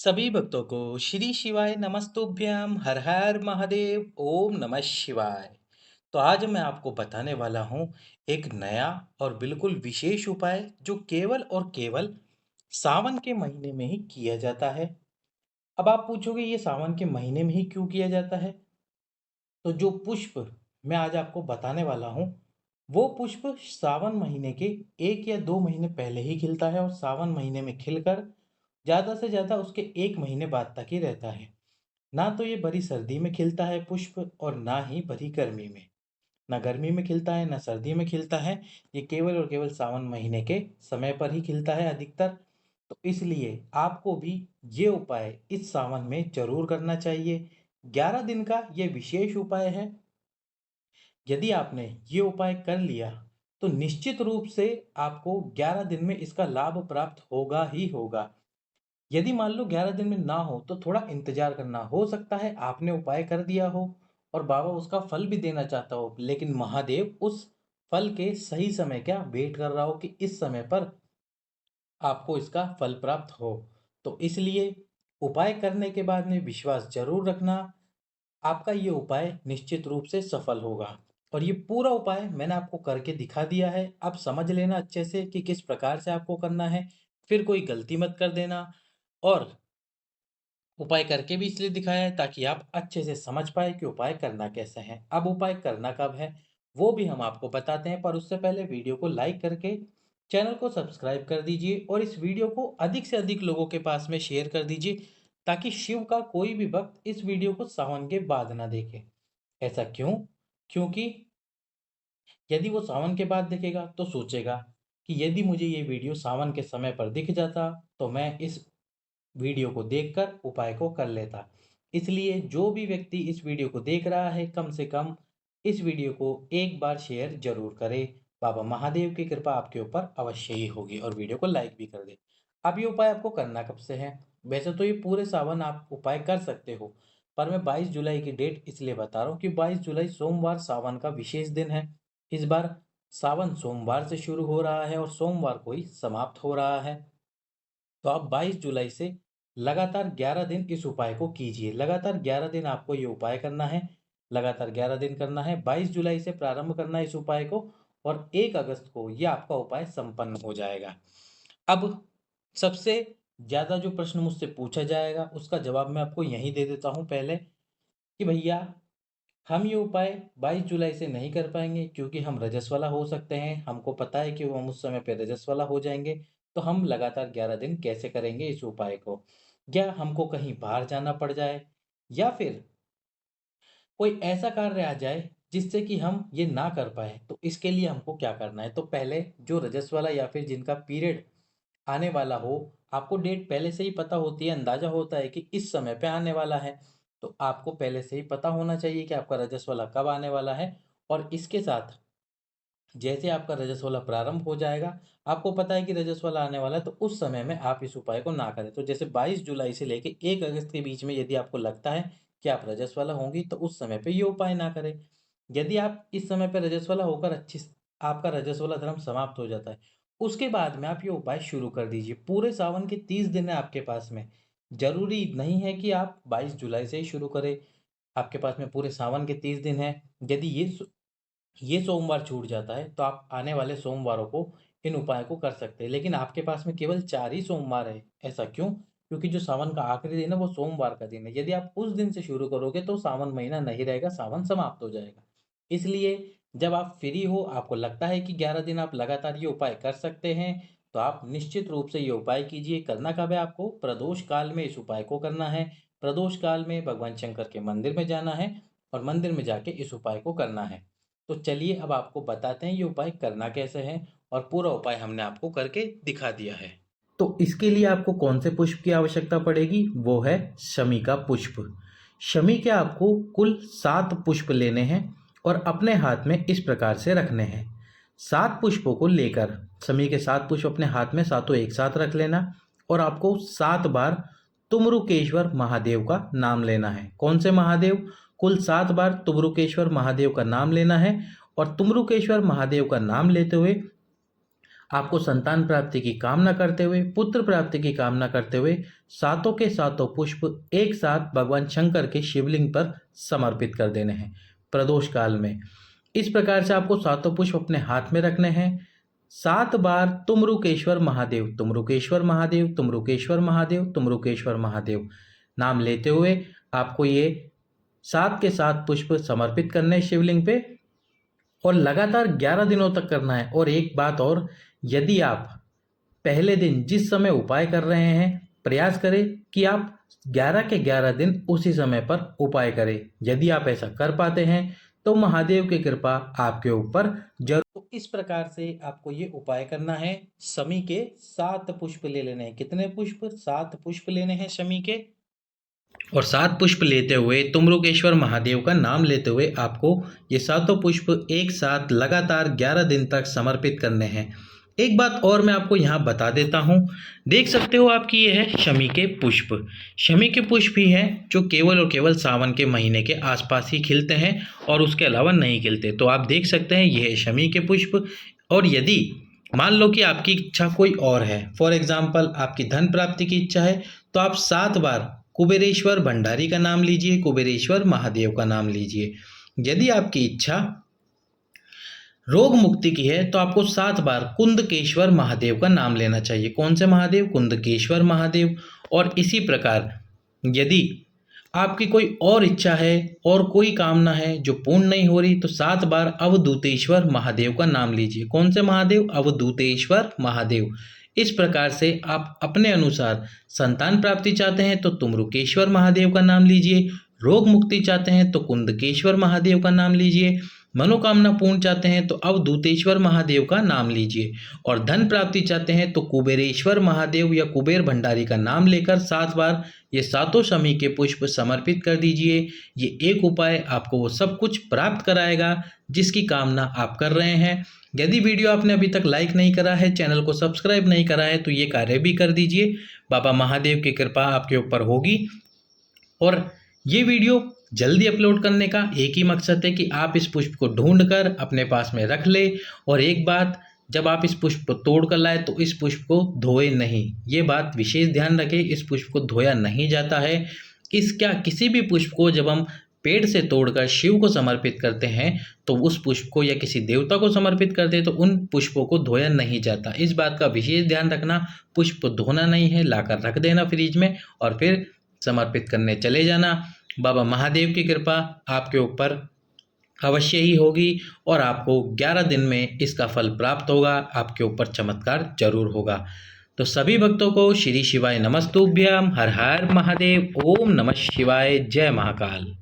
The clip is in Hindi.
सभी भक्तों को श्री शिवाय नमस्तुभ्यम हर हर महादेव ओम नमः शिवाय। तो आज मैं आपको बताने वाला हूँ एक नया और बिल्कुल विशेष उपाय जो केवल और केवल सावन के महीने में ही किया जाता है। अब आप पूछोगे ये सावन के महीने में ही क्यों किया जाता है? तो जो पुष्प मैं आज आपको बताने वाला हूँ, वो पुष्प सावन महीने के 1 या 2 महीने पहले ही खिलता है और सावन महीने में खिलकर ज़्यादा से ज़्यादा उसके 1 महीने बाद तक ही रहता है। ना तो ये भरी सर्दी में खिलता है पुष्प और ना ही भरी गर्मी में। ना गर्मी में खिलता है, ना सर्दी में खिलता है। ये केवल और केवल सावन महीने के समय पर ही खिलता है अधिकतर। तो इसलिए आपको भी ये उपाय इस सावन में ज़रूर करना चाहिए। 11 दिन का ये विशेष उपाय है। यदि आपने ये उपाय कर लिया, तो निश्चित रूप से आपको 11 दिन में इसका लाभ प्राप्त होगा ही होगा। यदि मान लो 11 दिन में ना हो, तो थोड़ा इंतज़ार करना। हो सकता है आपने उपाय कर दिया हो और बाबा उसका फल भी देना चाहता हो, लेकिन महादेव उस फल के सही समय का वेट कर रहा हो कि इस समय पर आपको इसका फल प्राप्त हो। तो इसलिए उपाय करने के बाद में विश्वास ज़रूर रखना, आपका ये उपाय निश्चित रूप से सफल होगा। और ये पूरा उपाय मैंने आपको करके दिखा दिया है। आप समझ लेना अच्छे से कि किस प्रकार से आपको करना है, फिर कोई गलती मत कर देना। और उपाय करके भी इसलिए दिखाया है ताकि आप अच्छे से समझ पाए कि उपाय करना कैसे है। अब उपाय करना कब है, वो भी हम आपको बताते हैं, पर उससे पहले वीडियो को लाइक करके चैनल को सब्सक्राइब कर दीजिए और इस वीडियो को अधिक से अधिक लोगों के पास में शेयर कर दीजिए, ताकि शिव का कोई भी भक्त इस वीडियो को सावन के बाद ना देखे। ऐसा क्यों? क्योंकि यदि वो सावन के बाद देखेगा तो सोचेगा कि यदि मुझे ये वीडियो सावन के समय पर दिख जाता, तो मैं इस वीडियो को देखकर उपाय को कर लेता। इसलिए जो भी व्यक्ति इस वीडियो को देख रहा है, कम से कम इस वीडियो को एक बार शेयर ज़रूर करे। बाबा महादेव की कृपा आपके ऊपर अवश्य ही होगी और वीडियो को लाइक भी कर दें। अब ये उपाय आपको करना कब से है? वैसे तो ये पूरे सावन आप उपाय कर सकते हो, पर मैं 22 जुलाई की डेट इसलिए बता रहा हूँ कि 22 जुलाई सोमवार सावन का विशेष दिन है। इस बार सावन सोमवार से शुरू हो रहा है और सोमवार को ही समाप्त हो रहा है। तो आप 22 जुलाई से लगातार 11 दिन इस उपाय को कीजिए। लगातार 11 दिन आपको ये उपाय करना है। लगातार 11 दिन करना है। 22 जुलाई से प्रारंभ करना है इस उपाय को और 1 अगस्त को ये आपका उपाय संपन्न हो जाएगा। अब सबसे ज़्यादा जो प्रश्न मुझसे पूछा जाएगा, उसका जवाब मैं आपको यहीं दे देता हूँ पहले कि भैया, हम ये उपाय 22 जुलाई से नहीं कर पाएँगे क्योंकि हम रजस्वला हो सकते हैं। हमको पता है कि वो हम उस समय पे रजस्वला हो जाएँगे, तो हम लगातार 11 दिन कैसे करेंगे इस उपाय को? या हमको कहीं बाहर जाना पड़ जाए या फिर कोई ऐसा कार्य आ जाए जिससे कि हम ये ना कर पाएँ, तो इसके लिए हमको क्या करना है? तो पहले जो रजस्वला या फिर जिनका पीरियड आने वाला हो, आपको डेट पहले से ही पता होती है, अंदाज़ा होता है कि इस समय पे आने वाला है। तो आपको पहले से ही पता होना चाहिए कि आपका रजस्वला कब आने वाला है और इसके साथ जैसे आपका रजस्वला प्रारंभ हो जाएगा, आपको पता है कि रजस्वला आने वाला है, तो उस समय में आप इस उपाय को ना करें। तो जैसे 22 जुलाई से लेके 1 अगस्त के बीच में यदि आपको लगता है कि आप रजस्वला होंगी, तो उस समय पे ये उपाय ना करें। यदि आप इस समय पे रजस्वला होकर आपका रजस्वला धर्म समाप्त हो जाता है, उसके बाद में आप ये उपाय शुरू कर दीजिए। पूरे सावन के 30 दिन है आपके पास में। ज़रूरी नहीं है कि आप 22 जुलाई से ही शुरू करें। आपके पास में पूरे सावन के 30 दिन हैं। यदि ये सोमवार छूट जाता है, तो आप आने वाले सोमवारों को इन उपायों को कर सकते हैं। लेकिन आपके पास में केवल 4 ही सोमवार है। ऐसा क्यों? क्योंकि जो सावन का आखिरी दिन है, वो सोमवार का दिन है। यदि आप उस दिन से शुरू करोगे, तो सावन महीना नहीं रहेगा, सावन समाप्त हो जाएगा। इसलिए जब आप फ्री हो, आपको लगता है कि 11 दिन आप लगातार ये उपाय कर सकते हैं, तो आप निश्चित रूप से ये उपाय कीजिए। करना कब है आपको? प्रदोष काल में इस उपाय को करना है। प्रदोष काल में भगवान शंकर के मंदिर में जाना है और मंदिर में जाके इस उपाय को करना है। तो चलिए अब आपको बताते हैं ये उपाय करना कैसे है और पूरा उपाय हमने आपको करके दिखा दिया है। तो इसके लिए आपको कौन से पुष्प की आवश्यकता पड़ेगी? वो है शमी का पुष्प। शमी के आपको कुल 7 पुष्प लेने हैं और अपने हाथ में इस प्रकार से रखने हैं। 7 पुष्पों को लेकर शमी के 7 पुष्प अपने हाथ में सातों एक साथ रख लेना और आपको 7 बार तुमरुकेश्वर महादेव का नाम लेना है। कौन से महादेव? कुल 7 बार तुमरुकेश्वर महादेव का नाम लेना है और तुमरुकेश्वर महादेव का नाम लेते हुए आपको संतान प्राप्ति की कामना करते हुए, पुत्र प्राप्ति की कामना करते हुए सातों के सातों पुष्प एक साथ भगवान शंकर के शिवलिंग पर समर्पित कर देने हैं प्रदोष काल में। इस प्रकार से आपको सातों पुष्प अपने हाथ में रखने हैं। 7 बार तुमरुकेश्वर महादेव, तुमरुकेश्वर महादेव, तुमरुकेश्वर महादेव, तुमरुकेश्वर महादेव नाम लेते हुए आपको ये 7 के 7 पुष्प समर्पित करने हैं शिवलिंग पे और लगातार 11 दिनों तक करना है। और एक बात और, यदि आप पहले दिन जिस समय उपाय कर रहे हैं, प्रयास करें कि आप 11 के 11 दिन उसी समय पर उपाय करें। यदि आप ऐसा कर पाते हैं तो महादेव की कृपा आपके ऊपर जरूर। तो इस प्रकार से आपको ये उपाय करना है। शमी के 7 पुष्प ले लेने हैं। कितने पुष्प? 7 पुष्प लेने हैं शमी के। और 7 पुष्प लेते हुए तुमरुकेश्वर महादेव का नाम लेते हुए आपको ये सातों पुष्प एक साथ लगातार 11 दिन तक समर्पित करने हैं। एक बात और मैं आपको यहाँ बता देता हूँ, देख सकते हो आपकी ये है शमी के पुष्प। शमी के पुष्प ही हैं जो केवल और केवल सावन के महीने के आसपास ही खिलते हैं और उसके अलावा नहीं खिलते। तो आप देख सकते हैं ये है शमी के पुष्प। और यदि मान लो कि आपकी इच्छा कोई और है, फॉर एग्जाम्पल आपकी धन प्राप्ति की इच्छा है, तो आप 7 बार कुबेरेश्वर भंडारी का नाम लीजिए, कुबेरेश्वर महादेव का नाम लीजिए। यदि आपकी इच्छा रोग मुक्ति की है तो आपको 7 बार कुंदकेश्वर महादेव का नाम लेना चाहिए। कौन से महादेव? कुंदकेश्वर महादेव। और इसी प्रकार यदि आपकी कोई और इच्छा है और कोई कामना है जो पूर्ण नहीं हो रही, तो 7 बार अवधूतेश्वर महादेव का नाम लीजिए। कौन से महादेव? अवधूतेश्वर महादेव। इस प्रकार से आप अपने अनुसार संतान प्राप्ति चाहते हैं तो तुमरुकेश्वर महादेव का नाम लीजिए, रोग मुक्ति चाहते हैं तो कुंदकेश्वर महादेव का नाम लीजिए, मनोकामना पूर्ण चाहते हैं तो अवधूतेश्वर महादेव का नाम लीजिए, और धन प्राप्ति चाहते हैं तो कुबेरेश्वर महादेव या कुबेर भंडारी का नाम लेकर 7 बार ये सातों शमी के पुष्प समर्पित कर दीजिए। ये एक उपाय आपको वो सब कुछ प्राप्त कराएगा जिसकी कामना आप कर रहे हैं। यदि वीडियो आपने अभी तक लाइक नहीं करा है, चैनल को सब्सक्राइब नहीं करा है, तो ये कार्य भी कर दीजिए। बाबा महादेव की कृपा आपके ऊपर होगी। और ये वीडियो जल्दी अपलोड करने का एक ही मकसद है कि आप इस पुष्प को ढूंढ कर अपने पास में रख ले। और एक बात, जब आप इस पुष्प को तोड़ कर लाए तो इस पुष्प को धोए नहीं। ये बात विशेष ध्यान रखें, इस पुष्प को धोया नहीं जाता है। किसी भी पुष्प को जब हम पेड़ से तोड़कर शिव को समर्पित करते हैं तो उस पुष्प को या किसी देवता को समर्पित करते हैं तो उन पुष्पों को धोया नहीं जाता। इस बात का विशेष ध्यान रखना। पुष्प को धोना नहीं है, लाकर रख देना फ्रिज में और फिर समर्पित करने चले जाना। बाबा महादेव की कृपा आपके ऊपर अवश्य ही होगी और आपको 11 दिन में इसका फल प्राप्त होगा। आपके ऊपर चमत्कार जरूर होगा। तो सभी भक्तों को श्री शिवाय नमस्तुभ्यम। हर हर महादेव। ओम नमः शिवाय। जय महाकाल।